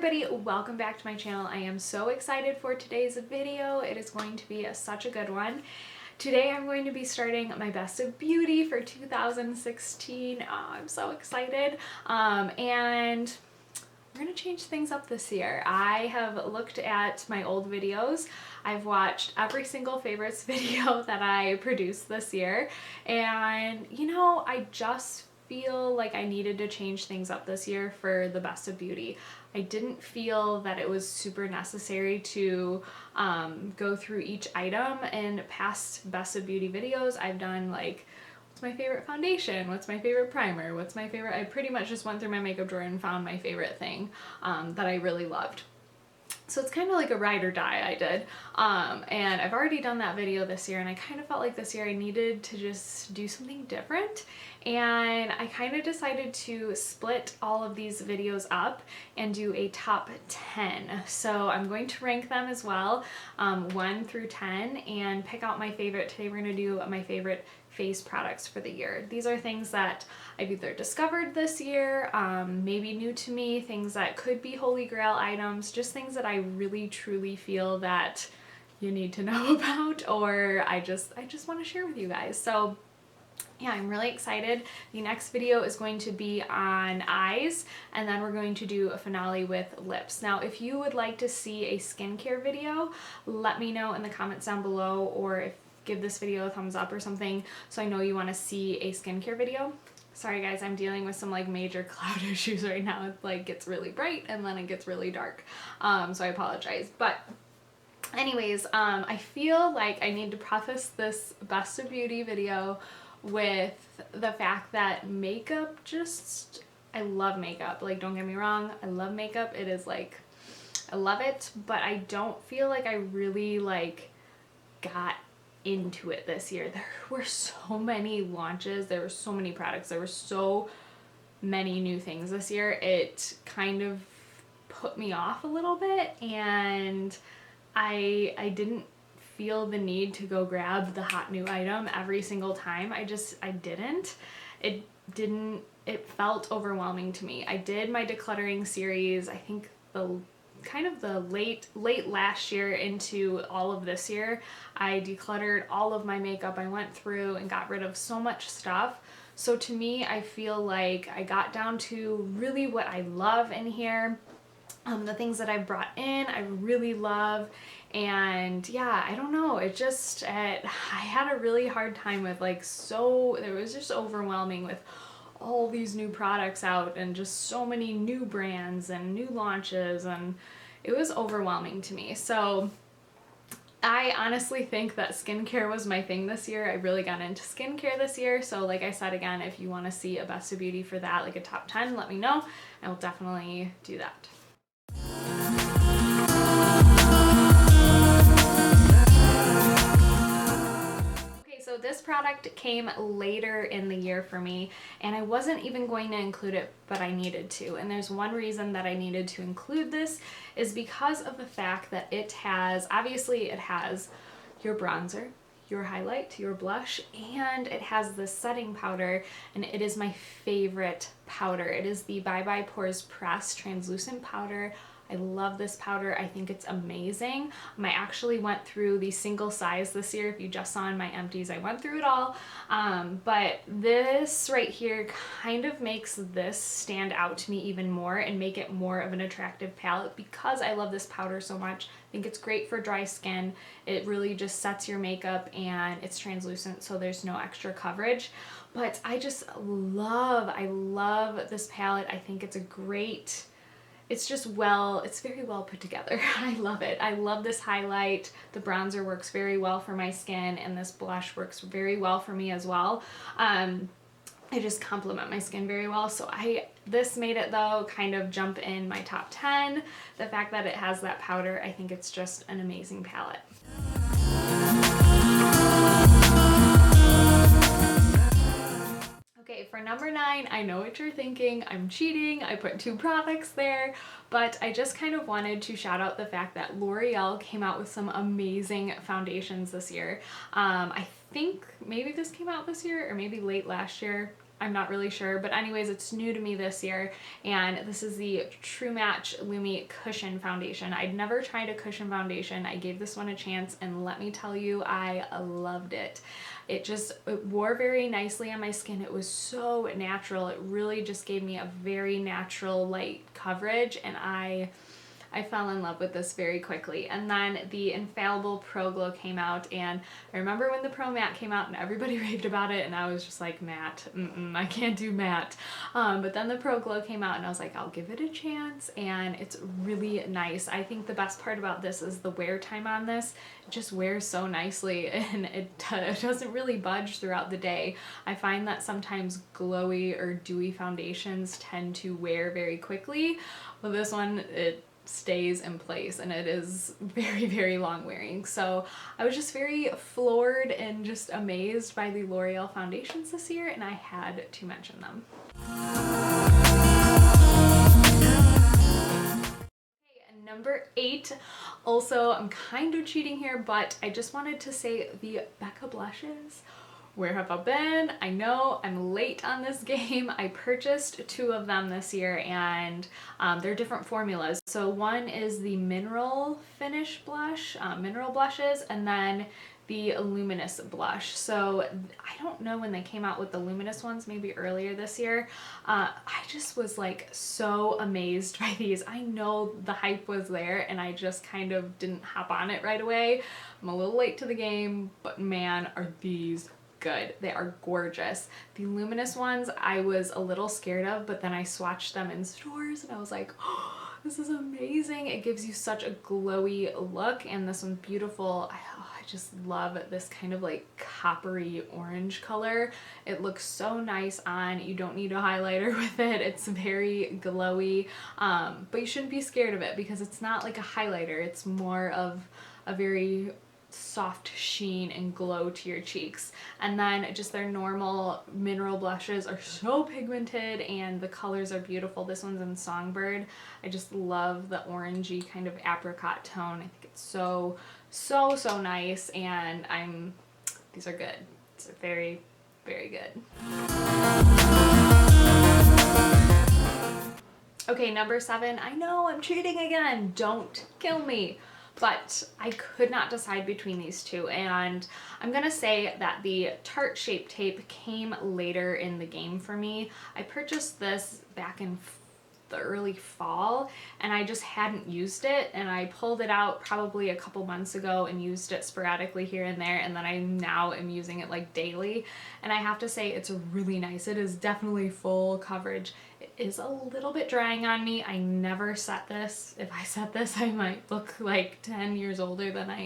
everybody, welcome back to my channel. I am so excited for today's video. It is going to be such a good one. Today I'm going to be starting my Best of Beauty for 2016. Oh, I'm so excited. And we're gonna change things up this year. I have looked at my old videos. I've watched every single favorites video that I produced this year, and you know, I just feel like I needed to change things up this year for the Best of Beauty. I didn't feel that it was super necessary to go through each item. In past Best of Beauty videos, I've done like, what's my favorite foundation? What's my favorite primer? What's my favorite? I pretty much just went through my makeup drawer and found my favorite thing that I really loved. So it's kind of like a ride or die I did. And I've already done that video this year, and I kind of felt like this year I needed to just do something different. And I kind of decided to split all of these videos up and do a top 10. So I'm going to rank them as well, 1 through 10, and pick out my favorite. Today we're going to do my favorite face products for the year. These are things that I've either discovered this year, maybe new to me, things that could be holy grail items, just things that I really truly feel that you need to know about, or I just want to share with you guys. So yeah, I'm really excited. The next video is going to be on eyes, and then we're going to do a finale with lips. Now, if you would like to see a skincare video, let me know in the comments down below, or give this video a thumbs up or something so I know you want to see a skincare video. Sorry guys, I'm dealing with some like major cloud issues right now. It like gets really bright and then it gets really dark. So I apologize. But anyways, I feel like I need to preface this Best of Beauty video with the fact that makeup just, I love makeup. Like, don't get me wrong, I love makeup. It is like, I love it, but I don't feel like I really like got into it this year. There were so many launches, there were so many products, there were so many new things this year. It kind of put me off a little bit, and I didn't feel the need to go grab the hot new item every single time. I didn't. It felt overwhelming to me. I did my decluttering series, I think the late last year into all of this year. I decluttered all of my makeup. I went through and got rid of so much stuff. So to me, I feel like I got down to really what I love in here. The things that I brought in, I really love. And yeah, I don't know, it just, I had a really hard time with like, it was just overwhelming with all these new products out and just so many new brands and new launches, and it was overwhelming to me. So I honestly think that skincare was my thing this year. I really got into skincare this year. So like I said, again, if you want to see a Best of Beauty for that, like a top 10, let me know. I will definitely do that. So this product came later in the year for me, and I wasn't even going to include it, but I needed to. And there's one reason that I needed to include this is because of the fact that it has, obviously it has your bronzer, your highlight, your blush, and it has the setting powder, and it is my favorite powder. It is the Bye Bye Pores Press Translucent Powder. I love this powder. I think it's amazing. I actually went through the single size this year. If you just saw in my empties, I went through it all. But this right here kind of makes this stand out to me even more and make it more of an attractive palette because I love this powder so much. I think it's great for dry skin. It really just sets your makeup, and it's translucent, so there's no extra coverage. But I love this palette. I think it's a great, it's very well put together. I love it. I love this highlight. The bronzer works very well for my skin, and this blush works very well for me as well. I just complement my skin very well. So this made it though kind of jump in my top 10. The fact that it has that powder, I think it's just an amazing palette. Okay, for number 9, I know what you're thinking. I'm cheating. I put 2 products there, but I just kind of wanted to shout out the fact that L'Oreal came out with some amazing foundations this year. I think maybe this came out this year or maybe late last year. I'm not really sure, but anyways, it's new to me this year, and this is the True Match Lumi Cushion Foundation. I'd never tried a cushion foundation. I gave this one a chance, and let me tell you, I loved it. It wore very nicely on my skin. It was so natural. It really just gave me a very natural light coverage, and I fell in love with this very quickly. And then the Infallible Pro Glow came out, and I remember when the Pro Matte came out and everybody raved about it, and I was just like, matte, I can't do matte. But then the Pro Glow came out and I was like, I'll give it a chance, and it's really nice. I think the best part about this is the wear time on this. It just wears so nicely, and it doesn't really budge throughout the day. I find that sometimes glowy or dewy foundations tend to wear very quickly. Well, this one, it stays in place, and it is very, very long wearing. So I was just very floored and just amazed by the L'Oreal foundations this year, and I had to mention them. Okay, and number 8, also I'm kind of cheating here, but I just wanted to say the Becca blushes. Where have I been? I know I'm late on this game. I purchased 2 of them this year, and they're different formulas. So one is the mineral finish blush, mineral blushes, and then the luminous blush. So I don't know when they came out with the luminous ones, maybe earlier this year. I just was like so amazed by these. I know the hype was there, and I just kind of didn't hop on it right away. I'm a little late to the game, but man, are these good. They are gorgeous. The luminous ones I was a little scared of, but then I swatched them in stores and I was like, oh, this is amazing. It gives you such a glowy look, and this one's beautiful. I just love this kind of like coppery orange color. It looks so nice on. You don't need a highlighter with it. It's very glowy, but you shouldn't be scared of it because it's not like a highlighter. It's more of a very soft sheen and glow to your cheeks. And then just their normal mineral blushes are so pigmented, and the colors are beautiful. This one's in Songbird. I just love the orangey kind of apricot tone. I think it's so nice, and these are good. It's very, very good. Okay, number 7. I know I'm cheating again. Don't kill me. But I could not decide between these 2, and I'm gonna say that the Tarte Shape Tape came later in the game for me. I purchased this back in the early fall, and I just hadn't used it, and I pulled it out probably a couple months ago and used it sporadically here and there, and then I now am using it like daily, and I have to say it's really nice. It is definitely full coverage. It is a little bit drying on me. I never set this. If I set this, I might look like 10 years older than I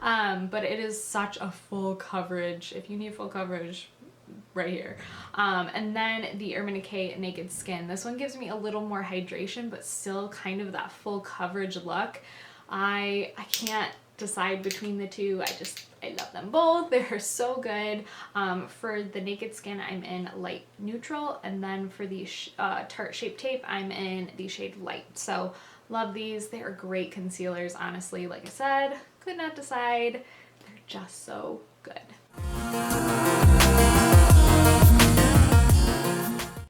am, but it is such a full coverage. If you need full coverage, right here. And then the Urban Decay Naked Skin. This one gives me a little more hydration, but still kind of that full coverage look. I can't decide between the 2. I love them both. They're so good. For the Naked Skin, I'm in light neutral, and then for the Tarte Shape Tape, I'm in the shade light. So love these. They are great concealers, honestly. Like I said, could not decide. They're just so good.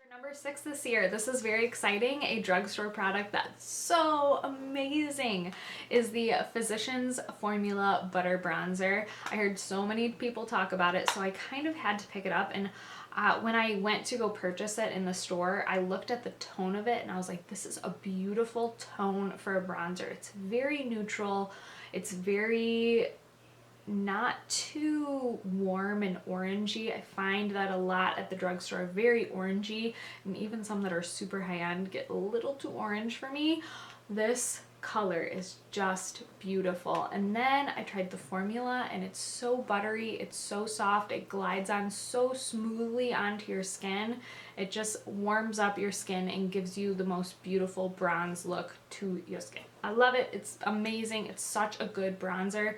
Number 6 this year, this is very exciting. A drugstore product that's so amazing is the Physicians Formula Butter Bronzer. I heard so many people talk about it, so I kind of had to pick it up, and when I went to go purchase it in the store, I looked at the tone of it and I was like, this is a beautiful tone for a bronzer. It's very neutral. It's very not too warm and orangey. I find that a lot at the drugstore are very orangey, and even some that are super high-end get a little too orange for me. This color is just beautiful. And then I tried the formula, and it's so buttery, it's so soft, it glides on so smoothly onto your skin. It just warms up your skin and gives you the most beautiful bronze look to your skin. I love it. It's amazing. It's such a good bronzer.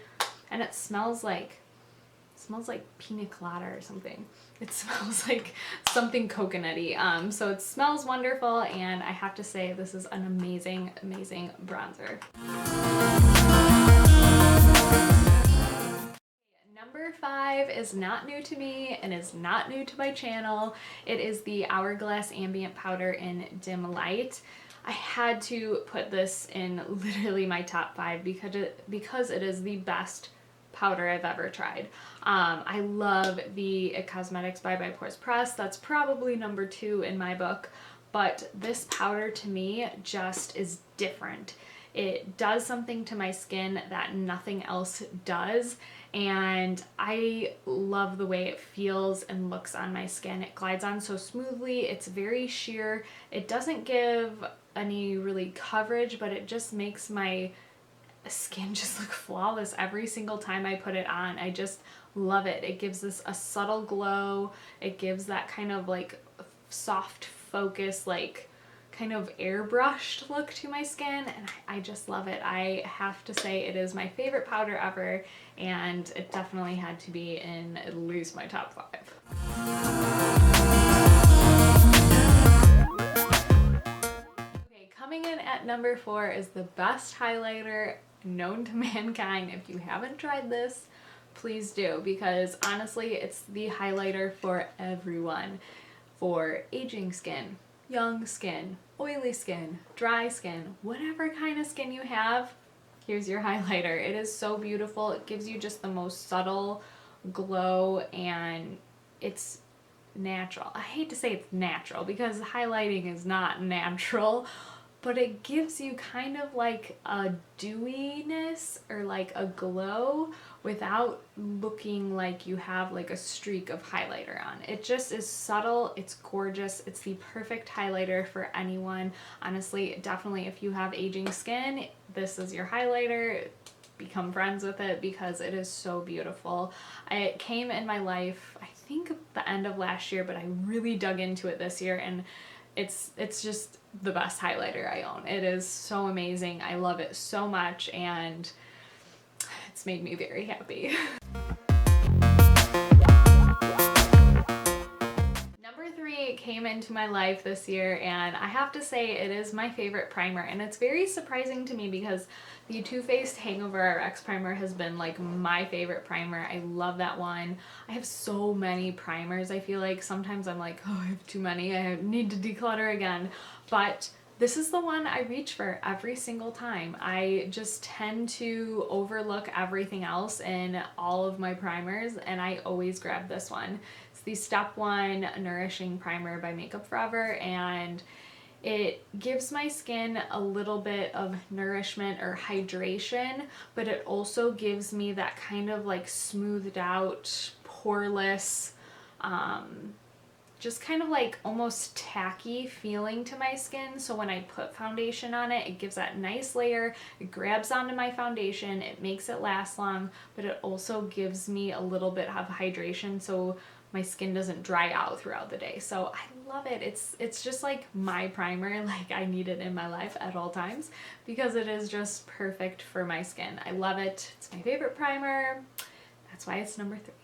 And it smells like pina colada or something. It smells like something coconutty. So it smells wonderful, and I have to say this is an amazing, amazing bronzer. Number Number 5 is not new to me and is not new to my channel. It is the Hourglass Ambient Powder in Dim Light. I had to put this in literally my top 5 because it is the best powder I've ever tried. I love the It Cosmetics by Pores Press. That's probably number 2 in my book, but this powder to me just is different. It does something to my skin that nothing else does, and I love the way it feels and looks on my skin. It glides on so smoothly. It's very sheer. It doesn't give any really coverage, but it just makes my skin just look flawless every single time I put it on. I just love it. It gives this a subtle glow. It gives that kind of like soft focus, like kind of airbrushed look to my skin, and I just love it. I have to say it is my favorite powder ever, and it definitely had to be in at least my top 5. Okay, coming in at number 4 is the best highlighter known to mankind. If you haven't tried this, please do, because honestly, it's the highlighter for everyone. For aging skin, young skin, oily skin, dry skin, whatever kind of skin you have, here's your highlighter. It is so beautiful. It gives you just the most subtle glow, and it's natural. I hate to say it's natural because highlighting is not natural, but it gives you kind of like a dewiness or like a glow without looking like you have like a streak of highlighter on. It just is subtle, it's gorgeous, it's the perfect highlighter for anyone. Honestly, definitely if you have aging skin, this is your highlighter. Become friends with it because it is so beautiful. It came in my life, I think at the end of last year, but I really dug into it this year, and it's just the best highlighter I own. It is so amazing. I love it so much, and it's made me very happy. Number 3 came into my life this year, and I have to say it is my favorite primer, and it's very surprising to me because the Too Faced Hangover RX primer has been like my favorite primer. I love that one. I have so many primers. I feel like sometimes I'm like, oh, I have too many. I need to declutter again. But this is the one I reach for every single time. I just tend to overlook everything else in all of my primers, and I always grab this one. It's the Step 1 Nourishing Primer by Makeup Forever, and it gives my skin a little bit of nourishment or hydration, but it also gives me that kind of like smoothed out, poreless, just kind of like almost tacky feeling to my skin. So when I put foundation on it, it gives that nice layer, it grabs onto my foundation, it makes it last long, but it also gives me a little bit of hydration so my skin doesn't dry out throughout the day. So I love it. It's just like my primer. Like I need it in my life at all times because it is just perfect for my skin. I love it. It's my favorite primer. That's why it's number 3.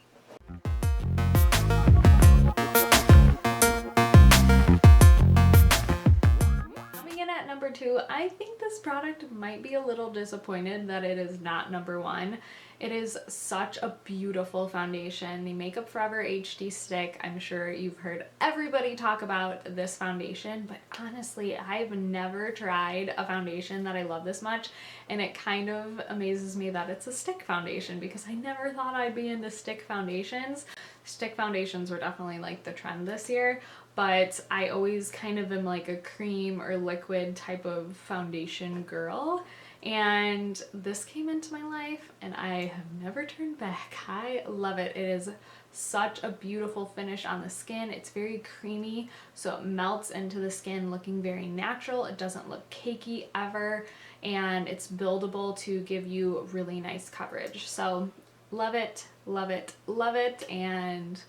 At number 2, I think this product might be a little disappointed that it is not number 1. It is such a beautiful foundation, the Makeup Forever HD Stick. I'm sure you've heard everybody talk about this foundation, but honestly, I've never tried a foundation that I love this much, and it kind of amazes me that it's a stick foundation because I never thought I'd be into stick foundations. Stick foundations were definitely like the trend this year, but I always kind of am like a cream or liquid type of foundation girl, and this came into my life and I have never turned back. I love it. It is such a beautiful finish on the skin. It's very creamy, so it melts into the skin looking very natural. It doesn't look cakey ever, and it's buildable to give you really nice coverage. So love it, love it, love it, and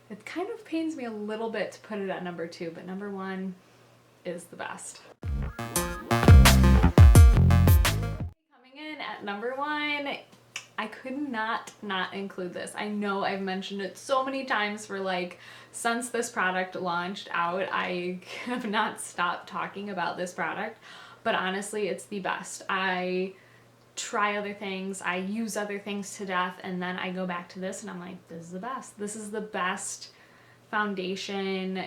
it kind of pains me a little bit to put it at number 2, but number 1 is the best. Coming in at number 1, I could not include this. I know I've mentioned it so many times for like since this product launched out. I have not stopped talking about this product, but honestly, it's the best. I try other things, I use other things to death, and then I go back to this and I'm like, this is the best. This is the best foundation,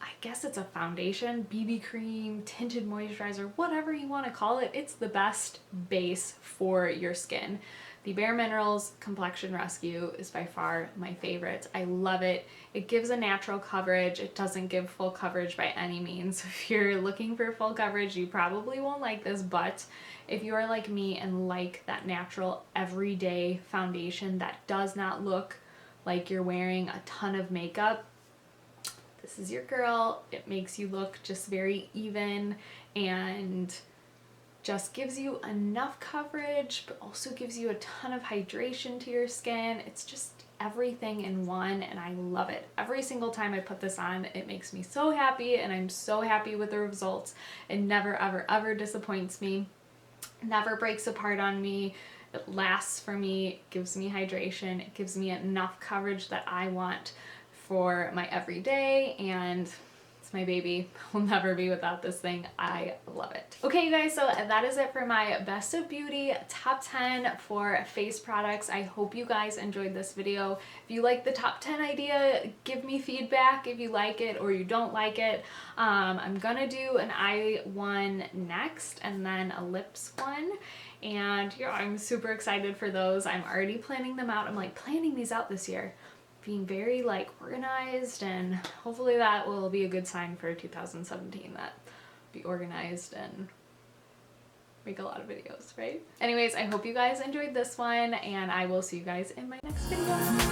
I guess it's a foundation, BB cream, tinted moisturizer, whatever you want to call it. It's the best base for your skin. The Bare Minerals Complexion Rescue is by far my favorite. I love it. It gives a natural coverage. It doesn't give full coverage by any means. If you're looking for full coverage, you probably won't like this, but if you are like me and like that natural everyday foundation that does not look like you're wearing a ton of makeup, this is your girl. It makes you look just very even and just gives you enough coverage, but also gives you a ton of hydration to your skin. It's just everything in one, and I love it. Every single time I put this on, it makes me so happy, and I'm so happy with the results. It never, ever, ever disappoints me. Never breaks apart on me. It lasts for me. It gives me hydration. It gives me enough coverage that I want for my everyday, and it's my baby. I'll never be without this thing. I love it. Okay, you guys, so that is it for my best of beauty top 10 for face products. I hope you guys enjoyed this video. If you like the top 10 idea, give me feedback if you like it or you don't like it. I'm gonna do an eye one next and then a lips one. And yeah, I'm super excited for those. I'm already planning them out. I'm like planning these out this year, being very like organized, and hopefully that will be a good sign for 2017, that be organized and make a lot of videos, right? Anyways, I hope you guys enjoyed this one, and I will see you guys in my next video.